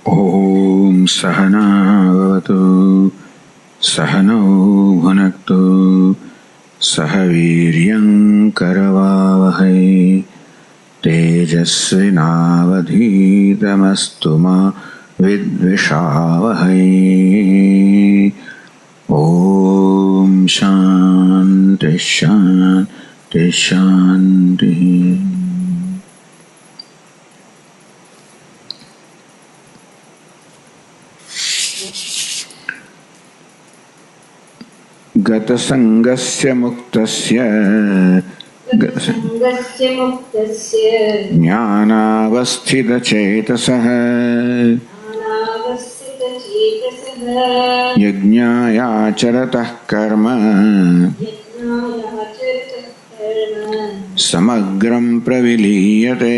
Om Sahana Bhavatu Sahano Bhunaktu Sahaviryam Karavavahai Tejasvinavadhitamastu ma Vidvishavahai. Om Shanti Shanti Shanti. Gata sangasya muktasya jnanavasthita chetasaha yajñāya charatah karma samagram praviliyate.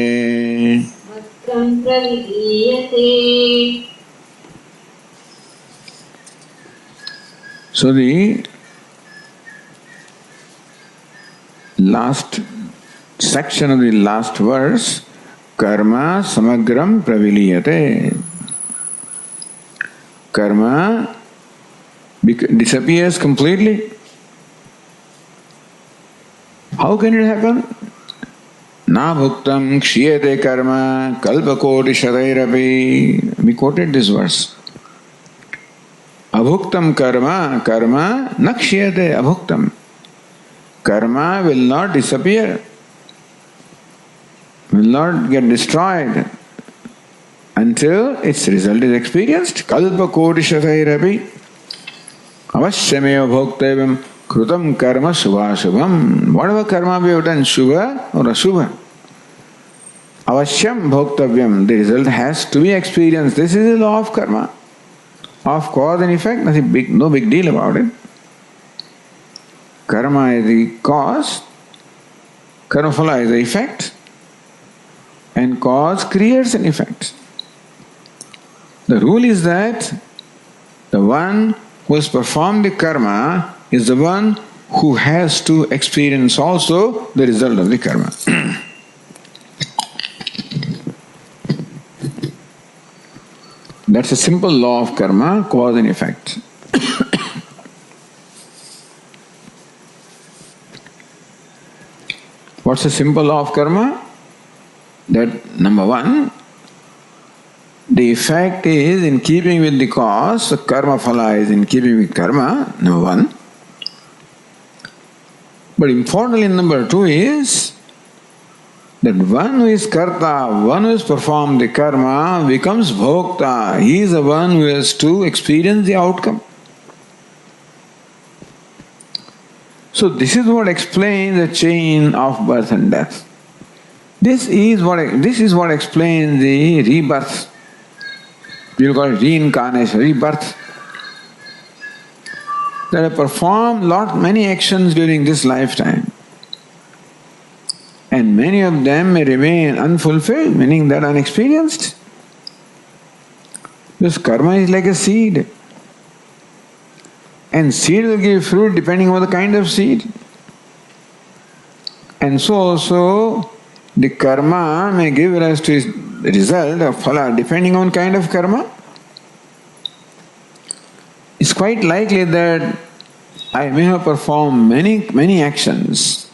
So the last section of the last verse, karma samagram praviliyate. Karma disappears completely. How can it happen? Na bhuktam kshiyate karma kalpakoti shatairapi. We quoted this verse. Abhuktam karma, karma na kshiyate abhuktam. Karma will not disappear, will not get destroyed until its result is experienced. Kalpa koti shatairapi avashyameva bhoktavam krutam karma subhashubham. Whatever karma we have done, shubha or ashubha, avashyam bhoktavyam, the result has to be experienced. This is the law of karma, of cause and effect. Nothing big, no big deal about it. Karma is the cause, karma phala is the effect, and cause creates an effect. The rule is that the one who has performed the karma is the one who has to experience also the result of the karma. That's a simple law of karma, cause and effect. What's the simple law of karma? That number one, the effect is in keeping with the cause, so karma phala is in keeping with karma, number one. But importantly, number two is that one who is karta, one who has performed the karma becomes bhokta. He is the one who has to experience the outcome. So this is what explains the chain of birth and death. This is what explains the rebirth. We'll call it reincarnation, rebirth. That I performed many actions during this lifetime, and many of them may remain unfulfilled, meaning that unexperienced. This karma is like a seed. And seed will give fruit depending on the kind of seed. And so also the karma may give rise to its result of phala depending on kind of karma. It's quite likely that I may have performed many actions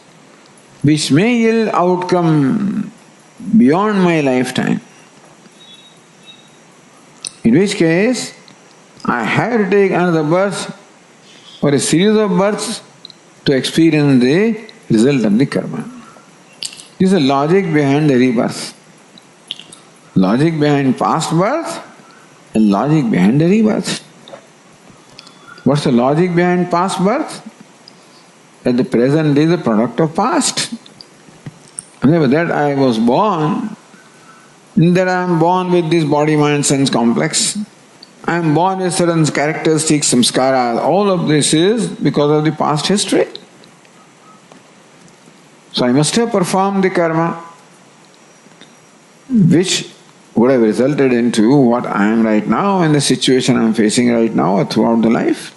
which may yield outcome beyond my lifetime. In which case I have to take another birth or a series of births to experience the result of the karma. This is the logic behind the rebirth. Logic behind past birth and logic behind the rebirth. What's the logic behind past birth? That the present is a product of past. That I was born, that I am born with this body, mind, sense complex. I am born with certain characteristics, samskaras. All of this is because of the past history. So I must have performed the karma which would have resulted into what I am right now and the situation I am facing right now or throughout the life.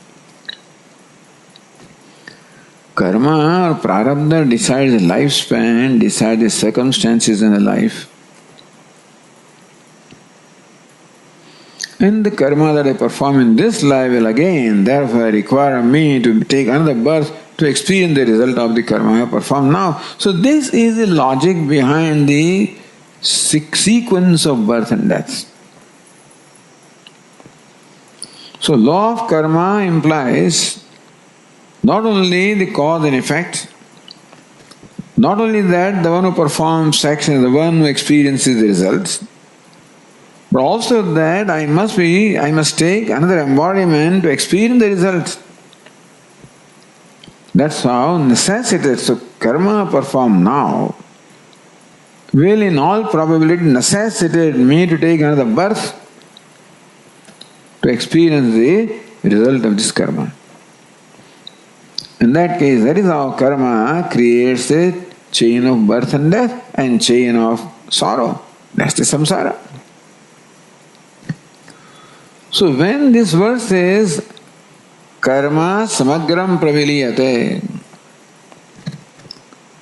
Karma or prarabdha decides the lifespan, decides the circumstances in the life. And the karma that I perform in this life will again therefore require me to take another birth to experience the result of the karma I perform now. So this is the logic behind the sequence of birth and death. So law of karma implies not only the cause and effect, not only that the one who performs action is the one who experiences the results, but also that I must take another embodiment to experience the results. That's how necessitated. So karma performed now will in all probability necessitate me to take another birth to experience the result of this karma. In that case, that is how karma creates a chain of birth and death and chain of sorrow. That's the samsara. So when this verse says, karma samagram praviliyate,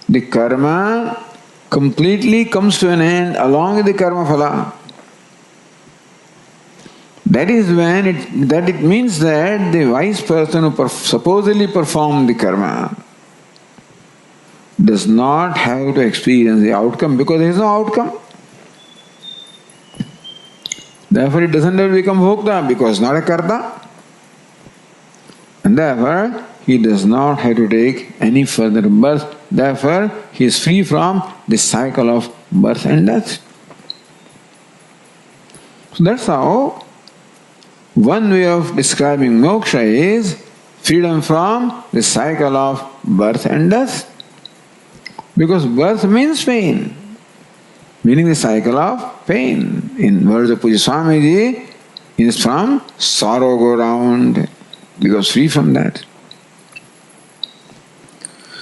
the karma completely comes to an end along with the karma phala. That is when it means that the wise person who supposedly performed the karma does not have to experience the outcome because there is no outcome. Therefore, it doesn't have to become bhokta because not a karta. And therefore, he does not have to take any further birth. Therefore, he is free from the cycle of birth and death. So that's how one way of describing moksha is freedom from the cycle of birth and death. Because birth means pain, meaning the cycle of pain. In words of Puja Swamiji, is from sorrow go round, because free from that.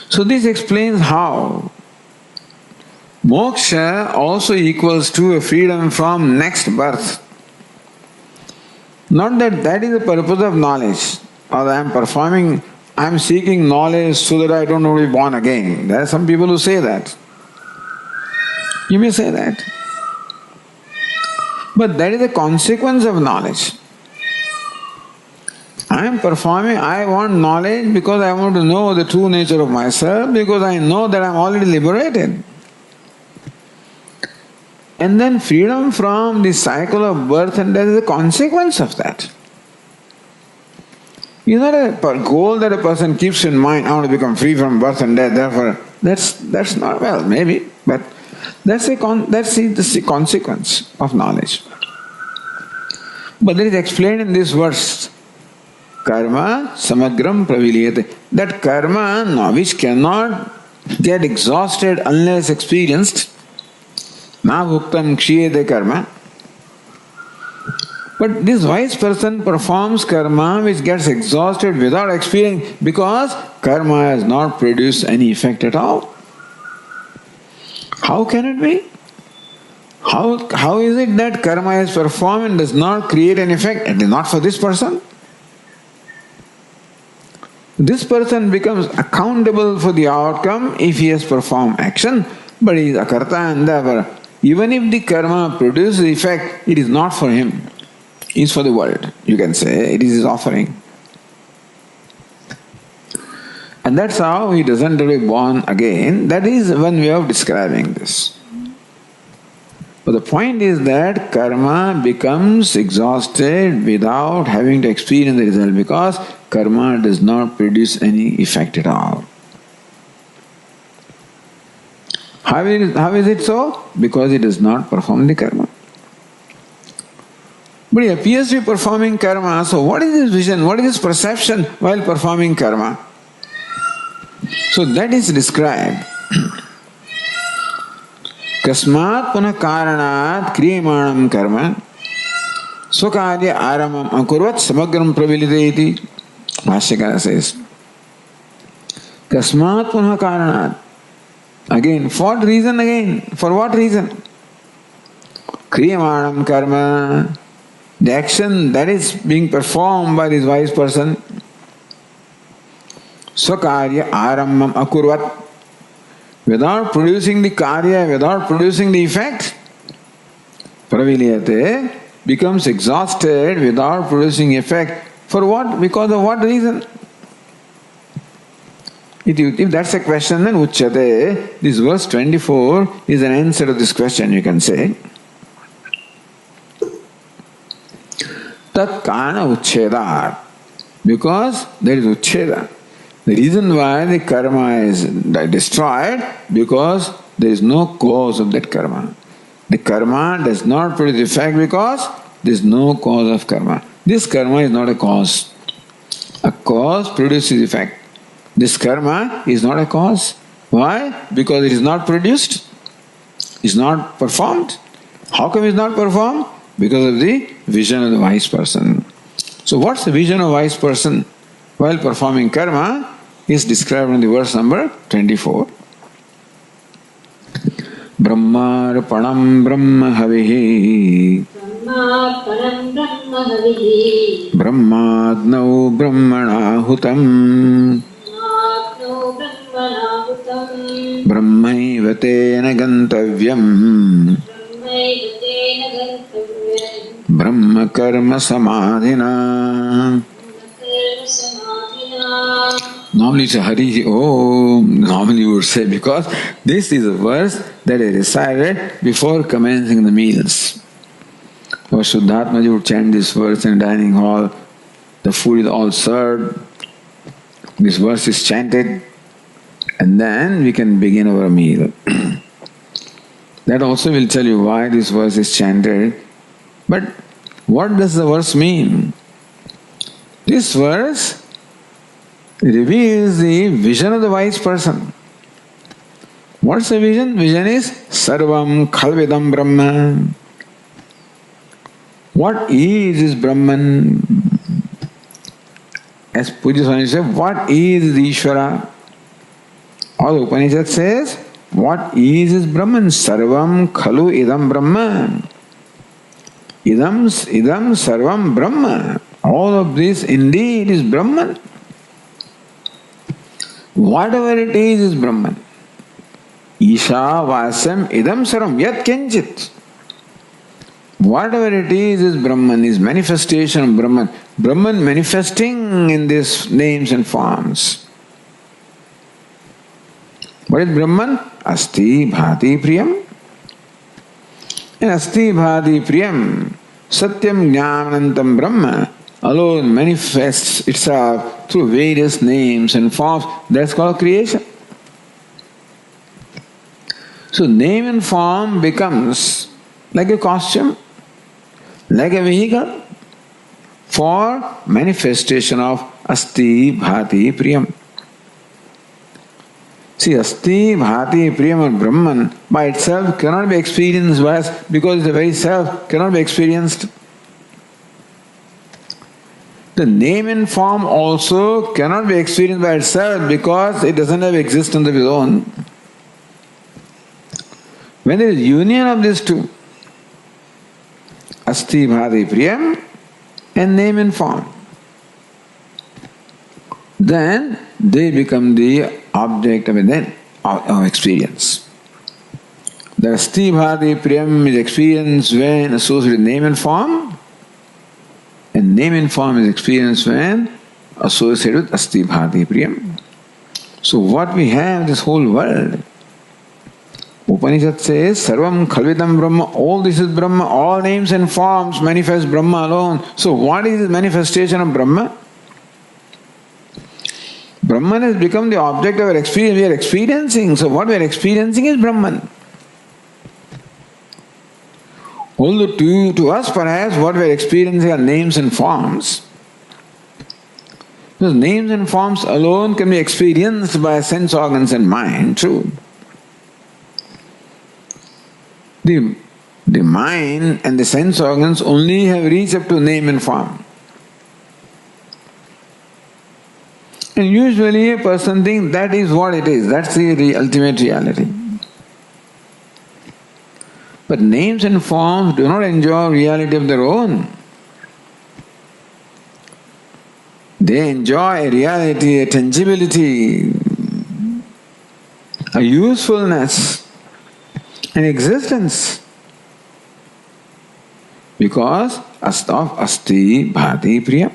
So this explains how moksha also equals to a freedom from next birth. Not that is the purpose of knowledge, or I am seeking knowledge so that I don't want to be born again. There are some people who say that. You may say that. But that is a consequence of knowledge. I want knowledge because I want to know the true nature of myself, because I know that I am already liberated. And then freedom from the cycle of birth and death is a consequence of that. It's not a goal that a person keeps in mind, I want to become free from birth and death, therefore that's not, well, maybe, but that's the consequence of knowledge. But that is explained in this verse, karma samagram praviliyate, that karma, which cannot get exhausted unless experienced, na bhuktam kshiyate karma. But this wise person performs karma which gets exhausted without experience because karma has not produced any effect at all. How can it be? How is it that karma is performed and does not create an effect? It is not for this person. This person becomes accountable for the outcome if he has performed action, but he is akarta and therefore, even if the karma produces the effect, it is not for him. It is for the world. You can say it is his offering. And that's how he doesn't have to be born again. That is one way of describing this. But the point is that karma becomes exhausted without having to experience the result because karma does not produce any effect at all. How is it so? Because it does not perform the karma. But he appears to be performing karma, so what is his vision? What is his perception while performing karma? So that is described. Kasmat punah karanat kriyamanam karma swakarya aramam akurvat samagram pravilite iti. Bhashyakara says. Kasmat punah karanat. Again, for what reason again? For what reason? Kriyamanam karma. The action that is being performed by this wise person. Swakarya aramam akurvat. Without producing the karya, without producing the effect, praviliyate, becomes exhausted without producing effect. For what? Because of what reason? If that's a question, then Uchyate, this verse 24 is an answer to this question, you can say. Tat kana uchchedar. Because there is uchcheda. The reason why the karma is destroyed, because there is no cause of that karma. The karma does not produce effect because there is no cause of karma. This karma is not a cause. A cause produces effect. This karma is not a cause. Why? Because it is not produced. It is not performed. How come it is not performed? Because of the vision of the wise person. So what's the vision of a wise person while performing karma is described in the verse number 24. Brahmarpanam brahmahavihi brahmadnau brahmanahutam brahmaiva tena gantavyam brahma karma samadhina. Normally it's a Hari Om, normally you would say, because this is a verse that is recited before commencing the meals. Or Shuddhatmaji would chant this verse in the dining hall, the food is all served, this verse is chanted, and then we can begin our meal. That also will tell you why this verse is chanted. But what does the verse mean? This verse reveals the vision of the wise person. What's the vision? Vision is Sarvam Khalvidam Brahma. What is Brahman? As Pujya Swami said, what is Ishvara? Or the Upanishad says, what is Brahman? Sarvam Khalu Idam Brahma. Idam Sarvam Brahma. All of this indeed is Brahman. Whatever it is Brahman. Isha Vasam Idam Sarvam Yat Kenchit. Whatever it is Brahman, is manifestation of Brahman. Brahman manifesting in these names and forms. What is Brahman? Asti Bhati Priyam. And Asti Bhati Priyam, Satyam Jnanantam Brahma alone manifests itself through various names and forms. That's called creation. So name and form becomes like a costume, like a vehicle for manifestation of Asti Bhati Priyam. See, Asti Bhati Priyam or Brahman by itself cannot be experienced by us because the very self cannot be experienced. The name and form also cannot be experienced by itself because it doesn't have existence of its own. When there is union of these two, Asti Bhati Priyam and name and form, then they become the object of experience. The Asti Bhati Priyam is experienced when associated with name and form, and name and form is experienced when associated with Asti Bhati Priyam. So what we have, this whole world, Upanishad says, Sarvam Khalvidam Brahma, all this is Brahma, all names and forms manifest Brahma alone. So what is the manifestation of Brahma? Brahman has become the object of our experience. We are experiencing. So what we are experiencing is Brahman. Although to us perhaps what we are experiencing are names and forms. Because names and forms alone can be experienced by sense organs and mind, true. The mind and the sense organs only have reached up to name and form. And usually a person thinks that is what it is, that's the ultimate reality. But names and forms do not enjoy reality of their own. They enjoy a reality, a tangibility, a usefulness, an existence. because of Asti Bhati Priyam.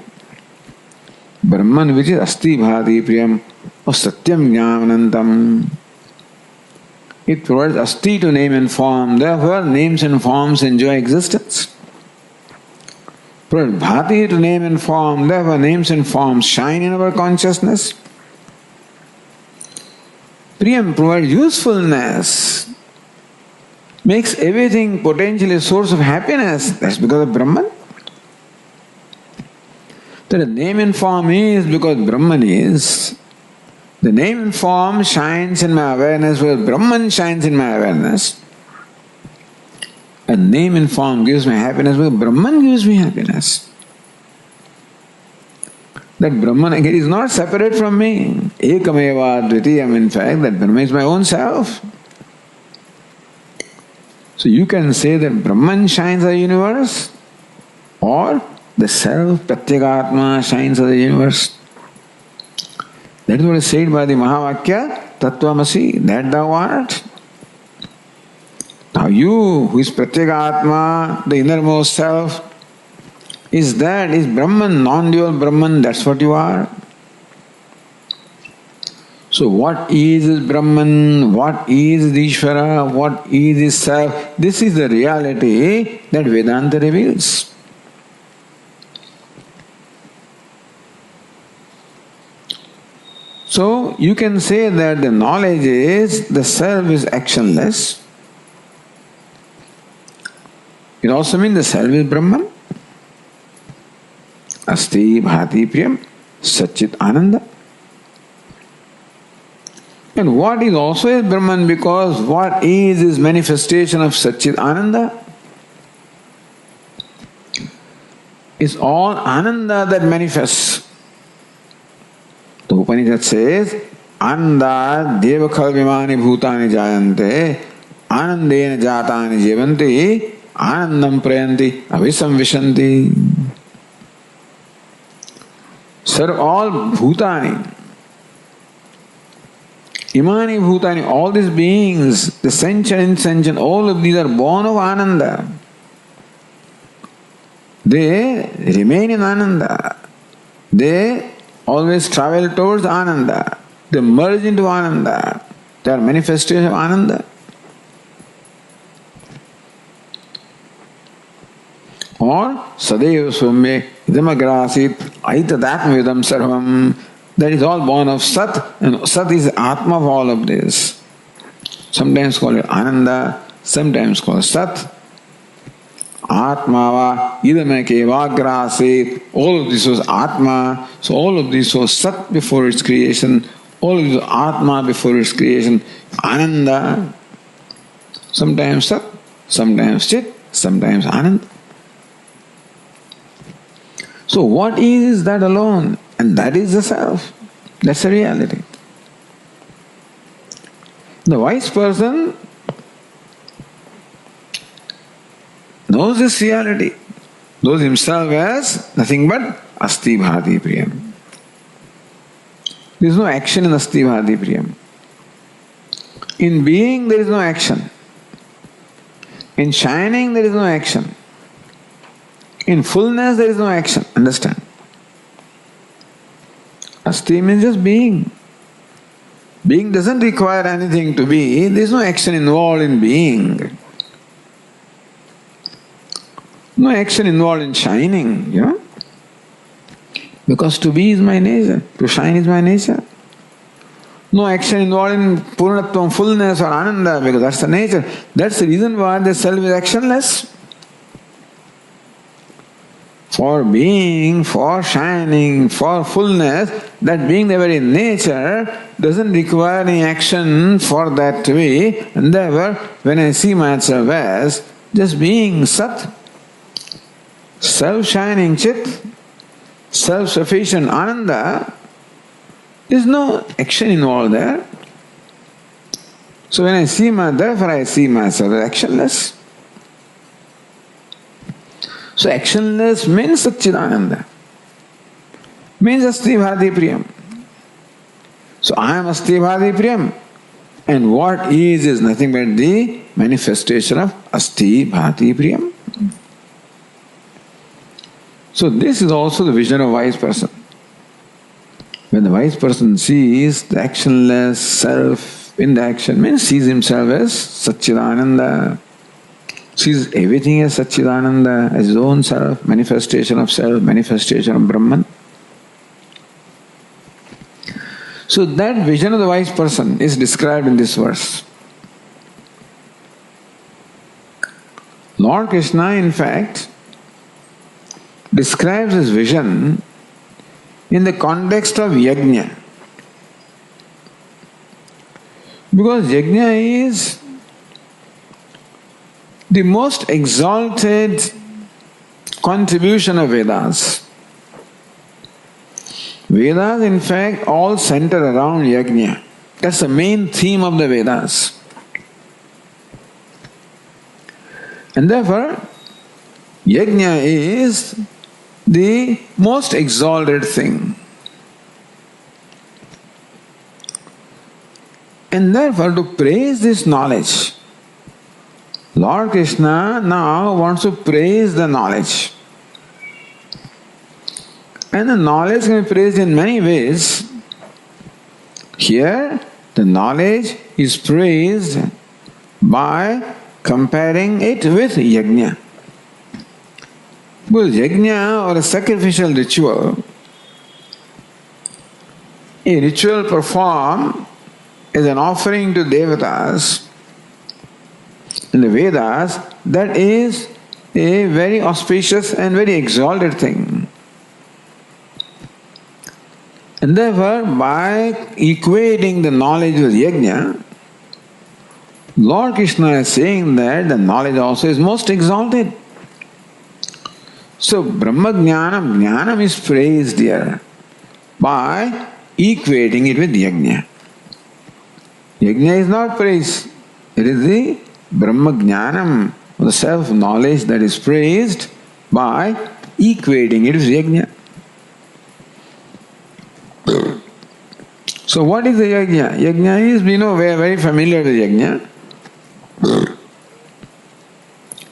Brahman which is Asti Bhati Priyam or Satyam Jnanantam. It provides Asti to name and form, therefore names and forms enjoy existence. Provides Bhati to name and form, therefore names and forms shine in our consciousness. Priyam provides usefulness, makes everything potentially a source of happiness. That's because of Brahman. The name and form is because Brahman is. The name and form shines in my awareness because Brahman shines in my awareness. And name and form gives me happiness because Brahman gives me happiness. That Brahman again is not separate from me. Ekameva dvitiyam, in fact, that Brahman is my own self. So you can say that Brahman shines the universe, or the self, Pratyagatma, shines the universe. That is what is said by the Mahavakya, Tattvamasi, that thou art. Now you, who is Pratyagatma, the innermost self, is Brahman, non-dual Brahman, that's what you are. So what is Brahman, what is Ishvara, what is self? This is the reality that Vedanta reveals. So you can say that the knowledge is the self is actionless. It also means the self is Brahman. Asti Bhati Priyam Satchit Ananda. And what is also is Brahman, because what is manifestation of Satchit Ananda. It's all Ananda that manifests. The Upanishad says, Ananda devakal vimani bhutani jayante anandena jatani jivanti anandam prayanti avisam vishanti. Sir, all bhutani, imani bhutani, all these beings, the sentient, insentient, all of these are born of Ananda. They remain in Ananda. They always travel towards Ananda. They merge into Ananda. They are manifestation of Ananda. Or Sadeva Swami Idamagrasit Aitadatmavidam Sarvam. That is all born of Sat, and Sat is the Atma of all of this. Sometimes called it Ananda, sometimes called Sat. Atmava idamake vagrasi. All of this was Atma. So all of this was Sat before its creation. All of this was Atma before its creation. Ananda. Sometimes Sat, sometimes Chit, sometimes Ananda. So what is that alone? And that is the self. That's the reality. The wise person knows this reality, knows himself as nothing but Asti Bhati Priyam. There is no action in Asti Bhati Priyam. In being there is no action. In shining there is no action. In fullness there is no action. Understand? Asti means just being. Being doesn't require anything to be. There is no action involved in being. No action involved in shining, you know. Because to be is my nature, to shine is my nature. No action involved in Purnatvam, fullness or Ananda, because that's the nature. That's the reason why the self is actionless. For being, for shining, for fullness, that being the very nature doesn't require any action for that to be. And therefore, when I see myself as just being Sat, self-shining Chit, self-sufficient Ananda, there is no action involved there. So when I see therefore I see myself as actionless. So actionless means Satchidananda, means Asti Bhati Priyam. So I am Asti Bhati Priyam, and what is nothing but the manifestation of Asti Bhati Priyam. So this is also the vision of a wise person. When the wise person sees the actionless self in the action, means sees himself as Satchidananda, sees everything as Satchidananda, as his own self, manifestation of Brahman. So that vision of the wise person is described in this verse. Lord Krishna, in fact, describes his vision in the context of yajna. Because yajna is the most exalted contribution of Vedas. Vedas, in fact, all center around yajna. That's the main theme of the Vedas. And therefore, yajna is the most exalted thing. And therefore, to praise this knowledge, Lord Krishna now wants to praise the knowledge. And the knowledge can be praised in many ways. Here, the knowledge is praised by comparing it with yajna. Because yajna, or a sacrificial ritual, a ritual performed as an offering to devatas, in the Vedas, that is a very auspicious and very exalted thing. And therefore, by equating the knowledge with yajna, Lord Krishna is saying that the knowledge also is most exalted. So, Brahma Jnanam is praised here by equating it with yajna. Yajna is not praised. It is the Brahma Jnanam, the self-knowledge, that is praised by equating it with yajna. So what is the yajna? Yajna is, we are very familiar with yajna.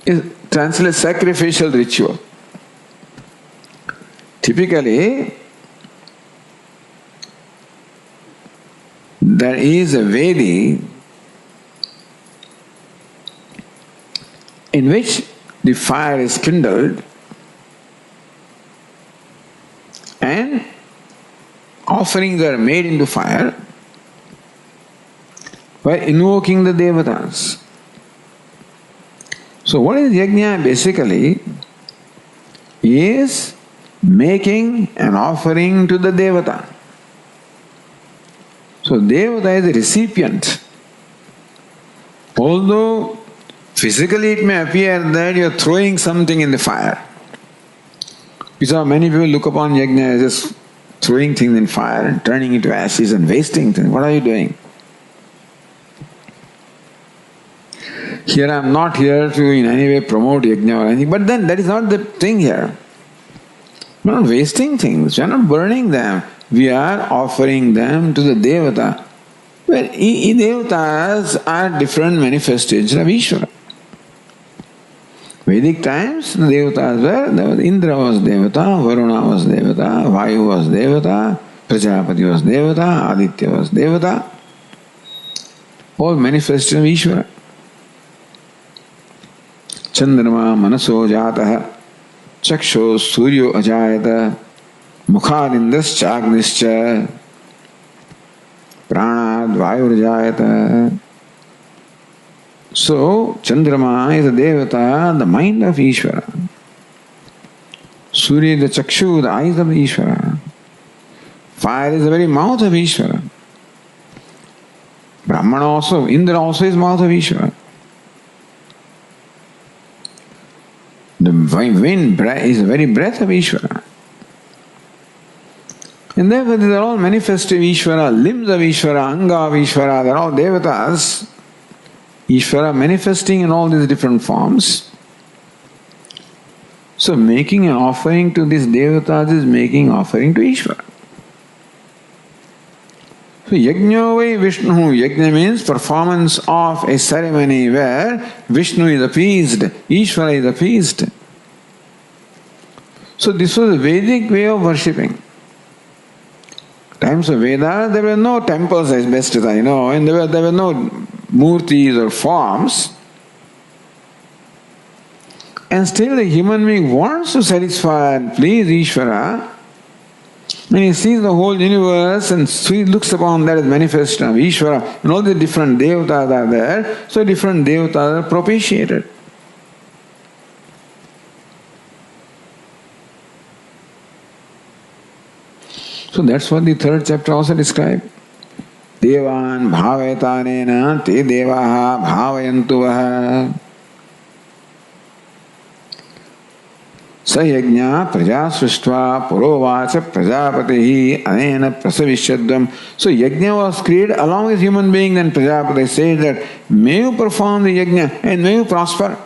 It translates sacrificial ritual. Typically, there is a Vedi in which the fire is kindled and offerings are made into fire by invoking the devatas. So what is yajna basically? Is making an offering to the devata. So devata is the recipient. Although physically it may appear that you are throwing something in the fire. Because many people look upon yajna as just throwing things in fire and turning into ashes and wasting things. What are you doing? Here I am not here to in any way promote yajna or anything, but then that is not the thing here. We are not wasting things, we are not burning them. We are offering them to the devata. Well, devatas are different manifestations of Ishvara. Vedic times, the devatas were, Indra was devata, Varuna was devata, Vayu was devata, Prajapati was devata, Aditya was devata. All manifestations of Ishvara. Chandrama manaso jataha, Chaksho suryo ajayata, Mukhadindas chagnischa, Pranad vayurjayata. So, Chandrama is a devata, the mind of Ishvara. Surya is the chakshu, the eyes of Ishvara. Fire is the very mouth of Ishvara. Brahmana also, Indra also is mouth of Ishvara. The wind is the very breath of Ishvara. And therefore these are all manifested Ishvara, limbs of Ishvara, anga of Ishvara, they are all devatas. Ishvara manifesting in all these different forms. So making an offering to these devatas is making offering to Ishvara. So yajna vai Vishnu, yajna means performance of a ceremony where Vishnu is appeased, Ishvara is appeased. So this was a Vedic way of worshipping. Times of Vedas, there were no temples as best as I know, and there were no murtis or forms. And still the human being wants to satisfy and please Ishvara. When he sees the whole universe and he looks upon that as manifestation of Ishvara, and all the different devatas are there, so different devatas are propitiated. So that's what the third chapter also describes. Devan bhavayatanena te devaha bhavayantuvaha. Sayajna praja srishtva purovacha prajapatihi anena prasavishyadvam. So yajna was created along with human beings, and Prajapati said that may you perform the yajna and may you prosper.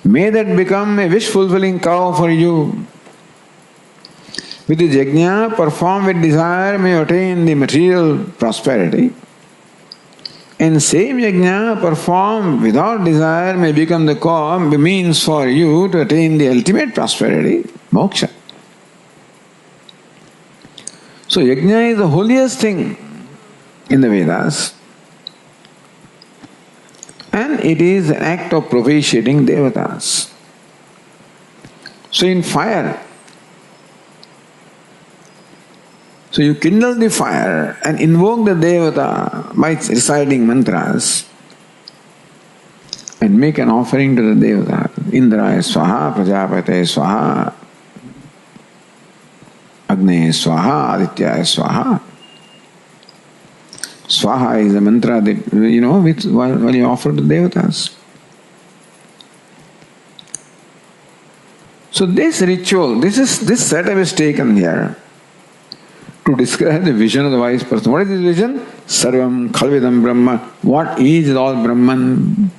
May that become a wish-fulfilling cow for you. With the yajna performed with desire may attain the material prosperity. And same yajna performed without desire may become the means for you to attain the ultimate prosperity, moksha. So yajna is the holiest thing in the Vedas. And it is an act of propitiating devatas. So in fire, so you kindle the fire and invoke the devata by reciting mantras and make an offering to the devata. Indraya swaha, Prajapate swaha, Agne swaha, Adityaya swaha. Swaha is a mantra that, while you offer to the devatas. So this ritual, this setup is taken here to describe the vision of the wise person. What is this vision? Sarvam Khalvidam Brahma. What is all Brahman?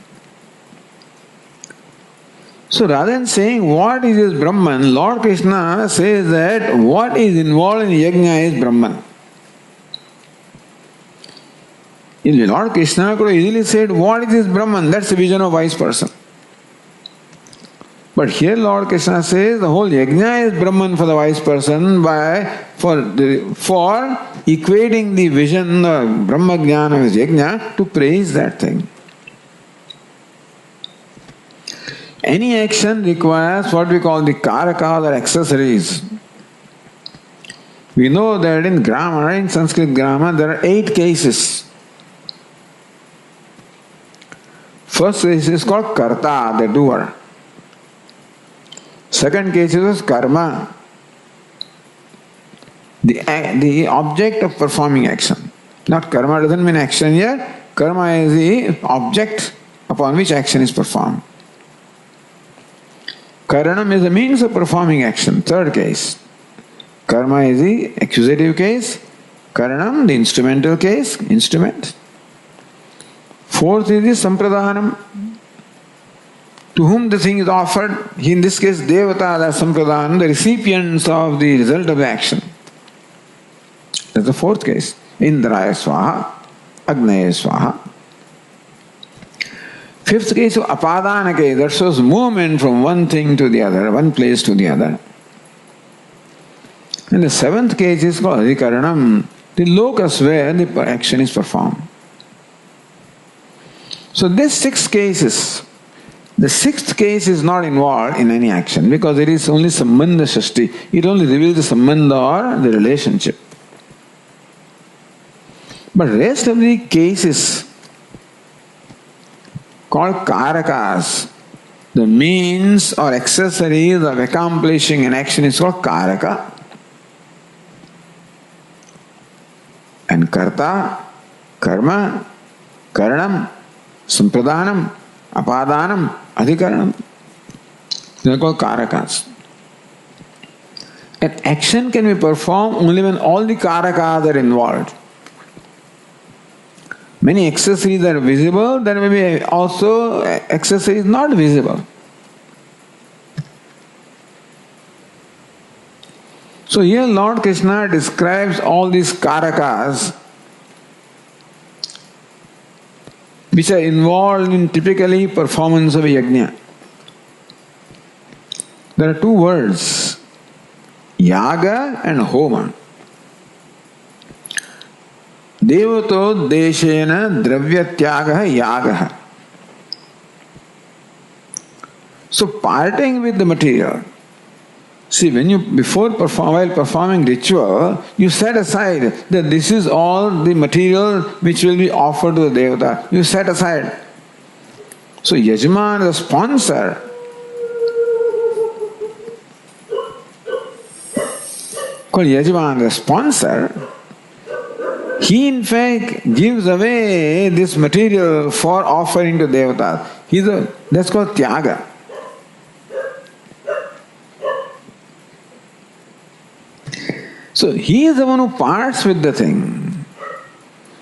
So rather than saying what is this Brahman, Lord Krishna says that what is involved in yajna is Brahman. Lord Krishna could have easily said, what is this Brahman? That's the vision of wise person. But here Lord Krishna says the whole yajna is Brahman for the wise person for equating the vision, the Brahma Jnana of his yajna to praise that thing. Any action requires what we call the karakas or accessories. We know that in grammar, in Sanskrit grammar, there are 8 cases. First case is called karta, the doer. Second case is karma, the object of performing action. Not karma doesn't mean action here. Karma is the object upon which action is performed. Karanam is the means of performing action. Third case. Karma is the accusative case. Karanam, the instrumental case, instrument. Fourth is the sampradhanam, to whom the thing is offered. In this case, devata, the sampradhanam, the recipients of the result of the action. That's the fourth case. Indraya swaha, Agnaya swaha. Fifth case of apadana case, that shows movement from one thing to the other, one place to the other. And the seventh case is called adhikaranam, the locus where the action is performed. So these 6 cases, the 6th case is not involved in any action because it is only sambandha shashti. It only reveals the sambandha or the relationship. But rest of the cases called karakas, the means or accessories of accomplishing an action is called karaka. And karta, karma, karanam, sampradhanam, apadanam, adhikaranam. They are called karakas. An action can be performed only when all the karakas are involved. Many accessories are visible, there may be also accessories not visible. So here Lord Krishna describes all these karakas which are involved in typically performance of a yajna. There are two words, yaga and homa. Devato deshena dravyatyaga yaga. So parting with the material. See, when you while performing ritual, you set aside that this is all the material which will be offered to the devata. You set aside. So Yajman, the sponsor, called Yajman, the sponsor, he in fact gives away this material for offering to devata. That's called tyaga. So he is the one who parts with the thing.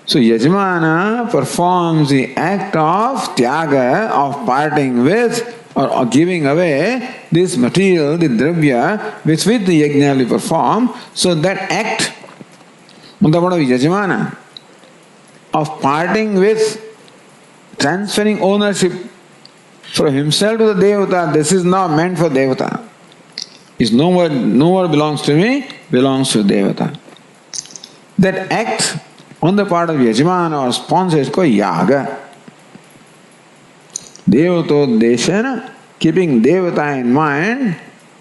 So Yajmana performs the act of tyaga, of parting with or giving away this material, the dravya, with the yajna will perform. So that act on the part of Yajmana of parting with, transferring ownership from himself to the devata, this is now meant for devata. Is no more belongs to me, belongs to devata. That act on the part of Yajmana or sponsor is called yaga. Devato deshana, keeping devata in mind,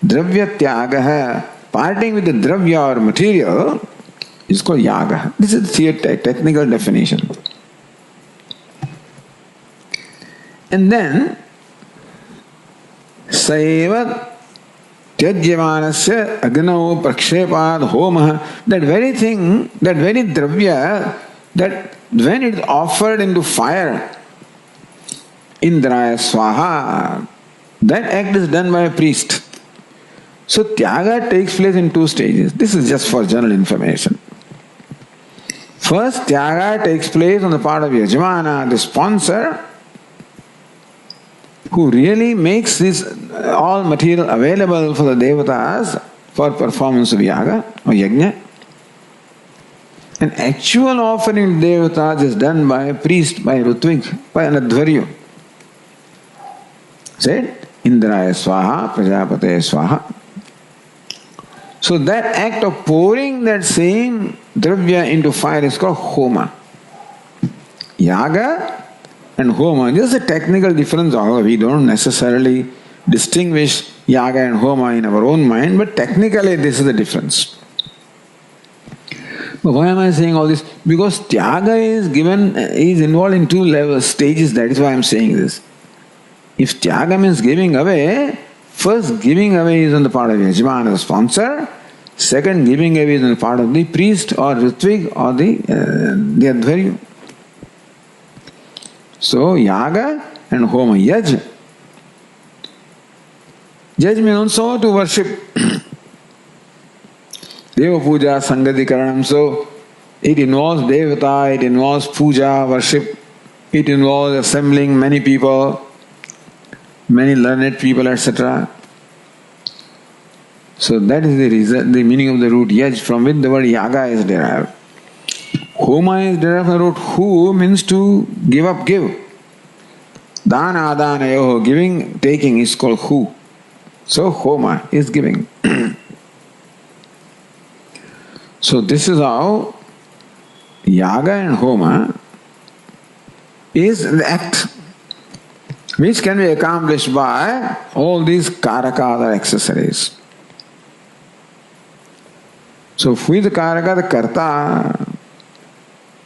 dravya tyagaha, parting with the dravya or material, is called yaga. This is the technical definition. And then, Saiva Tyajyamanasya agnau prakshepad homa, that very thing, that very dravya, that when it is offered into fire, indraya swaha, that act is done by a priest. So tyaga takes place in two stages. This is just for general information. First, tyaga takes place on the part of Yajmana, the sponsor, who really makes this all material available for the devatas for performance of yaga or yajna. An actual offering to devatas is done by a priest, by Rutvik, by an advaryu. Said, Indraya swaha, Prajapate swaha. So that act of pouring that same dravya into fire is called homa. Yaga and homa, just a technical difference, although we don't necessarily distinguish yaga and homa in our own mind, but technically this is the difference. But why am I saying all this? Because tyaga is involved in two stages, that is why I am saying this. If tyaga means giving away, first giving away is on the part of Yajman, the sponsor, second giving away is on the part of the priest or Ritvik or the advaryu. So, yaga and homa. Yaj. Yaj means also to worship. Deva puja, sangadikaranam. So, it involves devata, it involves puja, worship. It involves assembling many people, many learned people, etc. So, that is the reason, the meaning of the root yaj, from which the word yaga is derived. Homa is derived from the root hu, means to give up, give. Dana adana yoho, giving, taking is called hu. So homa is giving. So this is how yaga and homa is the act which can be accomplished by all these karaka or accessories. So who is the karaka? The karta.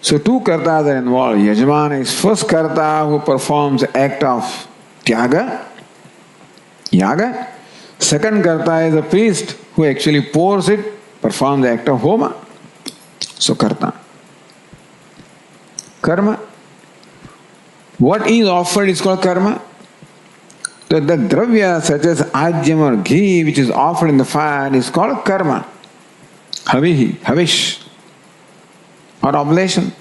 So two kartas are involved. Yajmana is first karta who performs the act of tyaga, yaga. Second karta is a priest who actually pours it, performs the act of homa. So karta. Karma. What is offered is called karma. The dravya such as ajyam or ghee which is offered in the fire is called karma. Havihi, havish, or oblation.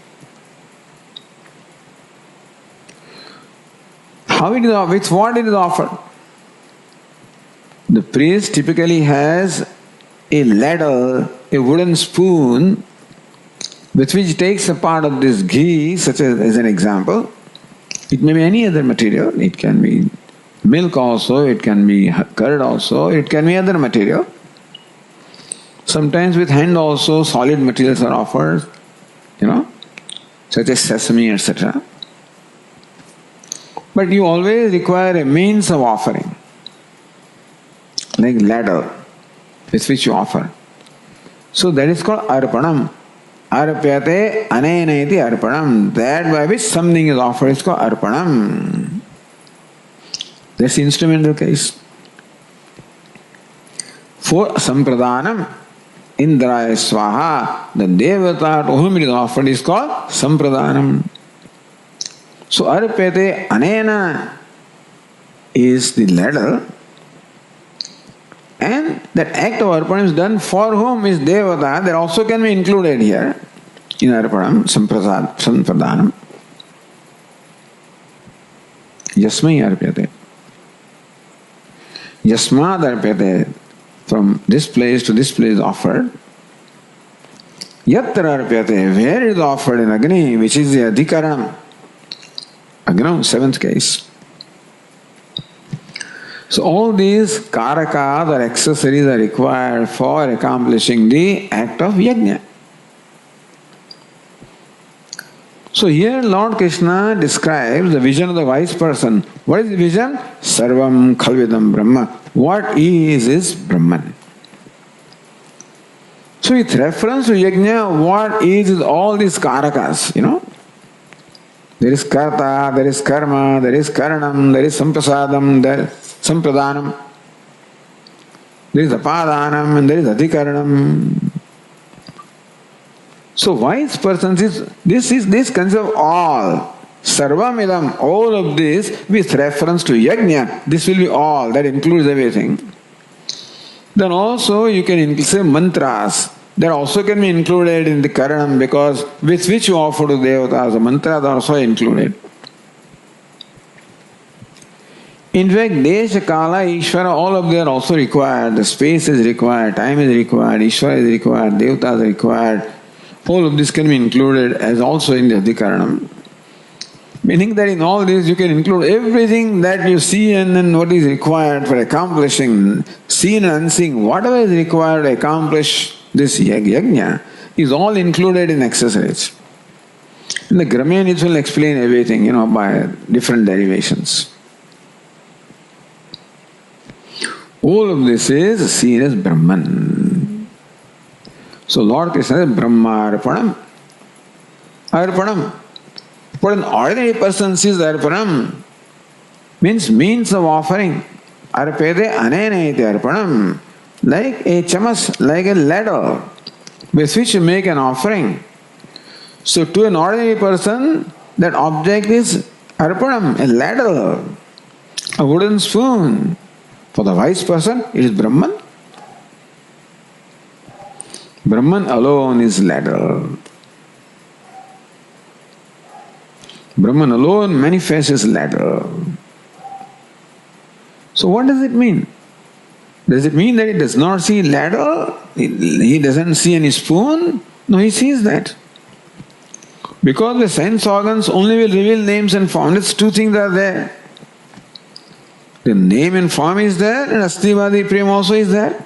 How it is, with what it is offered? The priest typically has a ladle, a wooden spoon, with which he takes a part of this ghee, such as an example. It may be any other material. It can be milk also, it can be curd also, it can be other material. Sometimes with hand also solid materials are offered, such as sesame, etc. But you always require a means of offering, like ladle with which you offer. So that is called arpanam. Arpyate anena iti arpanam. That by which something is offered is called arpanam. That's the instrumental case. For sampradanam, Indraya Swaha, the Devata to whom it is offered is called sampradanam. So arpyate anena is the ladle, and that act of arpanam is done for whom is Devata, that also can be included here in arpanam, sampradanam. Yasmai arpyate. Yasmad arpyate, from this place to this place offered. Yatra arpyate, where it is offered in Agni, which is the adhikaranam. Agni, seventh case. So all these karakas or accessories are required for accomplishing the act of yajna. So here Lord Krishna describes the vision of the wise person. What is the vision? Sarvam khalvidam Brahma. What is Brahman. So with reference to yajna, what is all these karakas, There is karta, there is karma, there is karanam, there is samprasadam, there is sampradanam, there is apadanam, and there is adhikaranam. So wise persons this concept of all. Sarvamidam, all of this with reference to yajna. This will be all, that includes everything. Then also you can say mantras. That also can be included in the karanam, because with which you offer to devatas, the mantras are also included. In fact, Desha, Kala, Ishvara, all of them are also required. The space is required, time is required, Ishvara is required, devatas are required. All of this can be included as also in the adhikaranam. Meaning that in all this you can include everything that you see and then what is required for accomplishing, seen and unseen, whatever is required to accomplish this yajna is all included in accessories. And the Grammanis will explain everything, by different derivations. All of this is seen as Brahman. So Lord Krishna says Brahma Arpanam. Arpanam. But an ordinary person sees arpanam means of offering. Arpede anena iti arpanam. Like a chamas, like a ladle with which you make an offering. So to an ordinary person, that object is arpanam, a ladle, a wooden spoon. For the wise person, it is Brahman. Brahman alone is ladle. Brahman alone manifests as ladle. So what does it mean? Does it mean that he does not see ladle? He doesn't see any spoon? No, he sees that. Because the sense organs only will reveal names and forms. These two things are there. The name and form is there, and Astivadi Priyam also is there.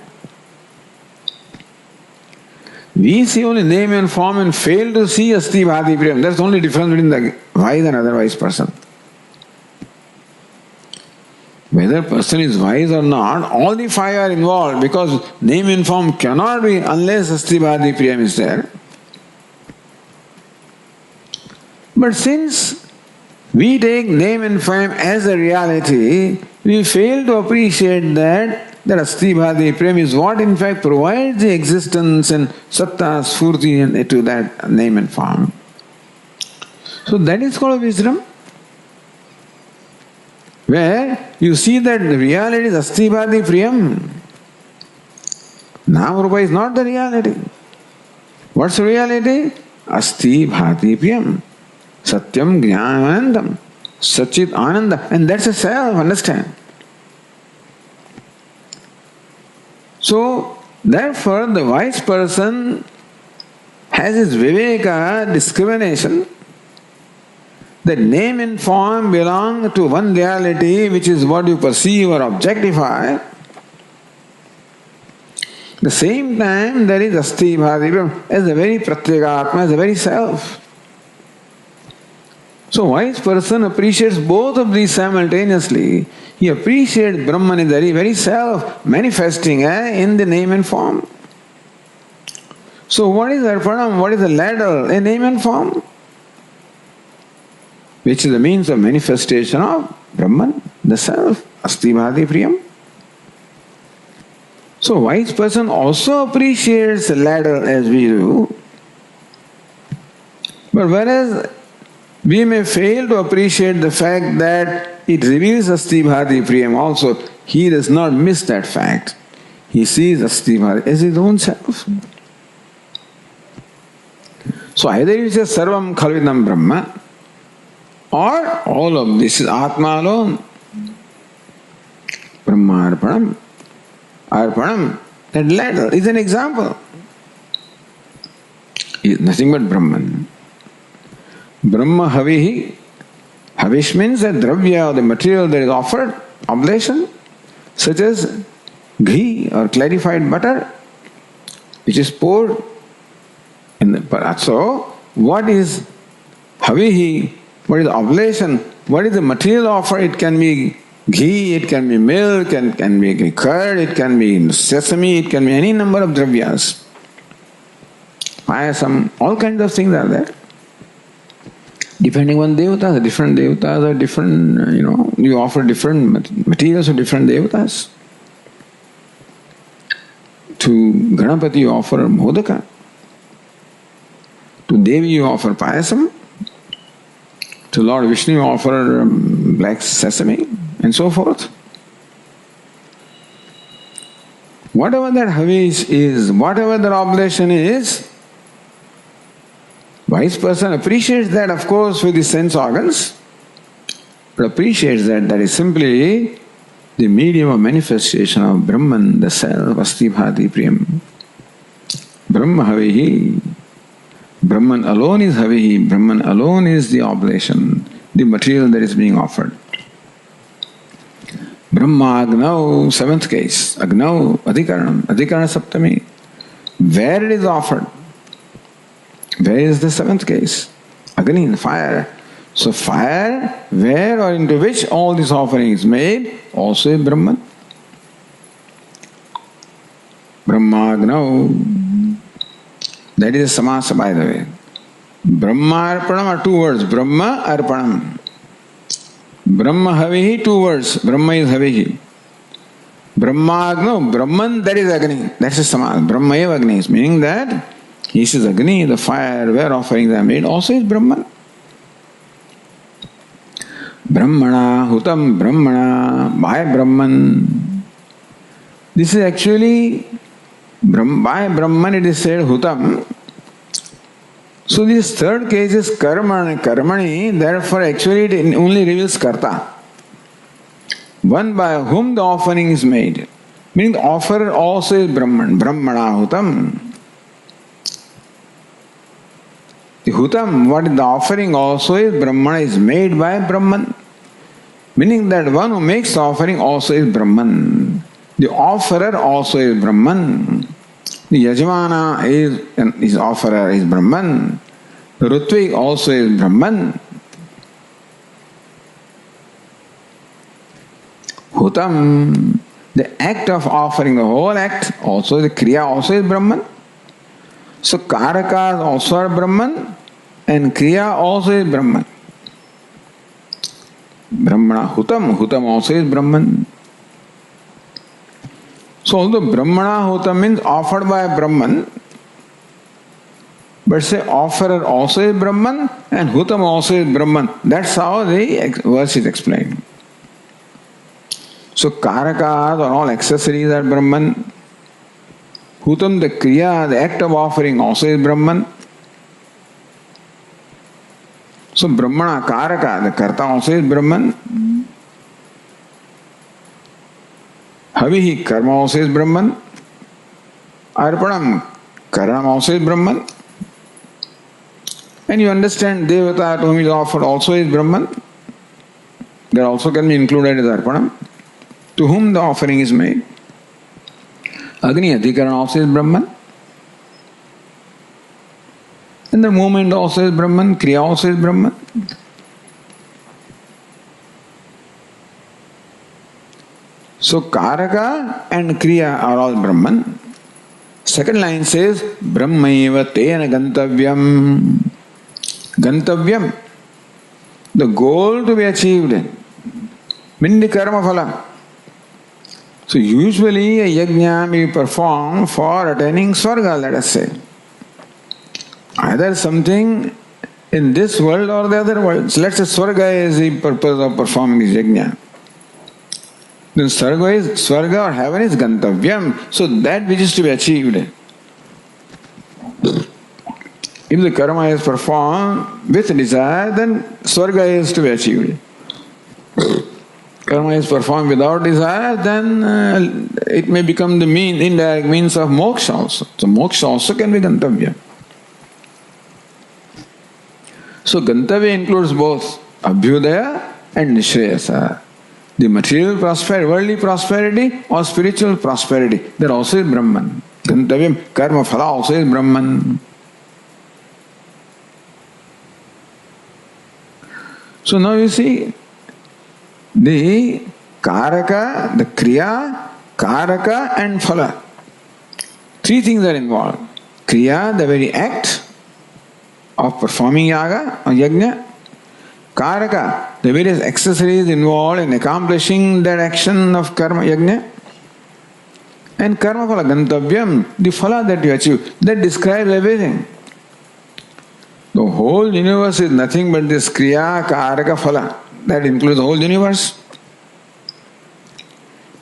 We see only name and form and fail to see Astivadi Priyam. That's the only difference between the wise and otherwise person. Whether a person is wise or not, all the five are involved, because name and form cannot be unless Astivadi Priyam is there. But since we take name and form as a reality, we fail to appreciate that Astivadi Prem is what in fact provides the existence and satta, sfurti to that name and form. So that is called wisdom, where you see that the reality is Astivadi Priyam. Nama-rupa is not the reality. What's the reality? Astivadi Priyam. Satyam Jnananandam. Sachit Ananda. And that's a self, understand? So, therefore, the wise person has his viveka, discrimination, The name and form belong to one reality, which is what you perceive or objectify. At the same time, there is Asti Bhadi as the very Pratyekatma, as the very self. So wise person appreciates both of these simultaneously. He appreciates Brahman in the very self, manifesting in the name and form. So what is Arpanam? What is the ladle? A name and form, which is the means of manifestation of Brahman, the self, Asti Bhadi Priyam. So wise person also appreciates the ladle as we do. But whereas we may fail to appreciate the fact that it reveals Asti Bhadi Priyam also, he does not miss that fact. He sees Asti Bhadi as his own self. So either you say Sarvam Khalvidam Brahma, or all of this is Atma alone. Brahma Arpanam. Arpanam, that ladle is an example. It is nothing but Brahman. Brahma Havihi. Havish means the dravya or the material that is offered, oblation, such as ghee or clarified butter, which is poured in the parat. So, what is Havihi? What is oblation? What is the material offered? It can be ghee, it can be milk, it can be curd, it can be sesame, it can be any number of dravyas. Payasam, all kinds of things are there. Depending on devatas, different devatas are different, you offer different materials to different devatas. To Ganapati you offer modaka. To Devi you offer payasam. To Lord Vishnu you offer black sesame, and so forth. Whatever that havish is, whatever that oblation is, wise person appreciates that, of course, with his sense organs, but appreciates that is simply the medium of manifestation of Brahman, the self, Asti Bhadi Priyam. Brahma Havihi. Brahman alone is Havihi. Brahman alone is the oblation, the material that is being offered. Brahma Agnau, seventh case. Agnau, Adhikaranam, Adhikarana Saptami. Where it is offered. Where is the seventh case? Agni, the fire. So fire, where or into which all this offering is made, also is Brahman. Brahmagnau. That is a samasa, by the way. Brahma Arpanam are two words. Brahma Arpanam. Brahma Havihi, two words. Brahma is Havihi. Brahmagnau, Brahman, that is Agni. That's a samasa. Brahma eva Agni, meaning that he says Agni, the fire where offerings are made, also is Brahman. Brahmana, Hutam, Brahmana, by Brahman. This is actually, by Brahman it is said Hutam. So this third case is Karmani, Karmani, therefore actually it only reveals Karta. One by whom the offering is made. Meaning the offerer also is Brahman, Brahmana, Hutam. The Hutam, what is the offering also is Brahmana, is made by Brahman. Meaning that one who makes the offering also is Brahman. The offerer also is Brahman. The Yajamana is his offerer is Brahman. The Rutvik also is Brahman. Hutam, the act of offering, the whole act, also the Kriya also is Brahman. So Karakas also are Brahman and Kriya also is Brahman. Brahmana Hutam, Hutam also is Brahman. So although Brahmana Hutam means offered by Brahman, but say offerer also is Brahman and Hutam also is Brahman. That's how the verse is explained. So Karakas or all accessories are Brahman. Hutam, the Kriya, the act of offering also is Brahman. So Brahmana, Karaka, the Karta also is Brahman. Havihi, Karma also is Brahman. Arpanam, Karanam also is Brahman. And you understand Devata to whom is offered also is Brahman. That also can be included as Arpanam. To whom the offering is made. Agni Adhikarana also is Brahman. And the movement also is Brahman. Kriya also is Brahman. So Karaka and Kriya are all Brahman. Second line says, Brahmaiva tena gantavyam. Gantavyam. The goal to be achieved. Mindi karma phala. So usually a yajna may be performed for attaining Swarga, let us say. Either something in this world or the other world. So let's say Swarga is the purpose of performing this yajna. Then Swarga or heaven is Gantavyam. So that which is to be achieved. If the karma is performed with desire, then Swarga is to be achieved. Karma is performed without desire, then it may become the indirect means of moksha also. So moksha also can be Gantavya. So Gantavya includes both Abhyudaya and Nishreyasa. The material prosperity, worldly prosperity or spiritual prosperity, that also is Brahman. Gantavyam, karma phala also is Brahman. So now you see, the Karaka, the Kriya, Karaka and Phala. Three things are involved. Kriya, the very act of performing yaga or yajna. Karaka, the various accessories involved in accomplishing that action of karma yajna. And karma phala, gantavyam, the phala that you achieve, that describes everything. The whole universe is nothing but this kriya, karaka, phala. That includes the whole universe.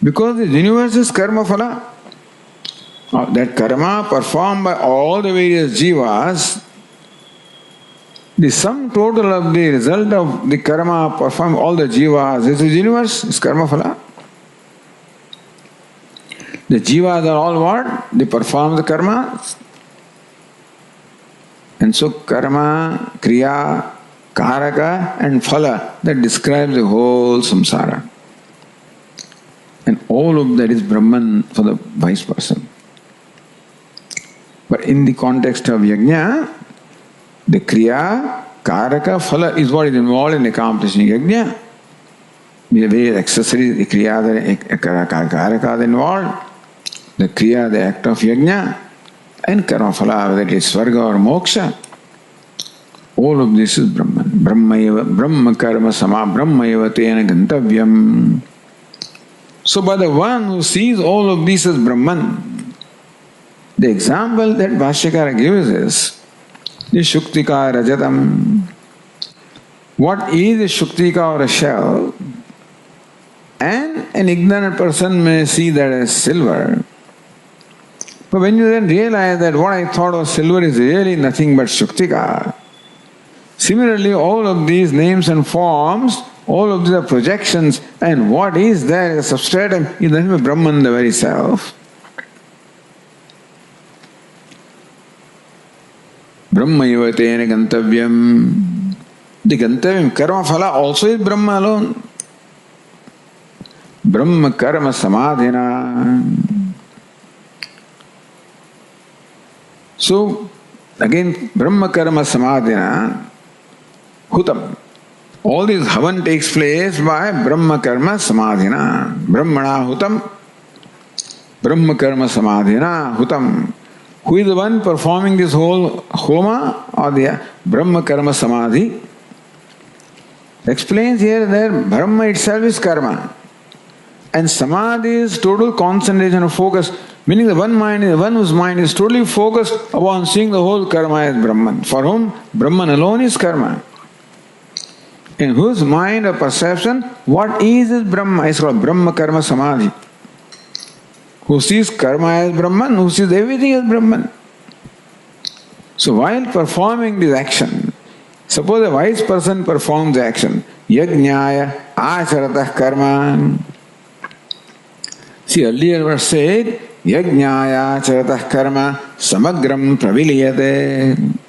Because the universe is karma phala. That karma performed by all the various jivas, the sum total of the result of the karma performed all the jivas is the universe, is karma phala. The jivas are all what? They perform the karma. And so karma, kriya, karaka and phala, that describes the whole samsara. And all of that is Brahman for the wise person. But in the context of yajna, the kriya, karaka, phala is what is involved in accomplishing yajna. The various accessories, the kriya, the karaka are involved. The kriya, the act of yajna, and karma phala, that is swarga or moksha. All of this is Brahman. Brahma karma sama brahmaiva tena gantavyam. So by the one who sees all of this as Brahman, the example that Bhashyakara gives is the Shuktika Rajatam. What is a Shuktika or a shell? And an ignorant person may see that as silver. But when you then realize that what I thought was silver is really nothing but Shuktika. Similarly, all of these names and forms, all of these are projections, and what is there as a substratum is nothing but Brahman, the very self. Brahmaiva tena gantavyam. The gantavyam, karma phala also is Brahma alone. Brahma karma samadhina. So, again, Brahma karma samadhina, hutam. All this havan takes place by Brahma karma samadhina. Brahmana hutam. Brahma karma samadhina hutam. Who is the one performing this whole homa or the Brahma karma samadhi? Explains here that Brahma itself is karma. And samadhi is total concentration of focus. Meaning the one whose mind is totally focused upon seeing the whole karma as Brahman. For whom Brahman alone is karma. In whose mind or perception, what is this Brahma? It's called Brahma karma samadhi. Who sees karma as Brahman, who sees everything as Brahman. So while performing this action, suppose a wise person performs the action, yajnaya acharatah karma. See, earlier verse said, yajnaya acharatah karma samagram praviliyate.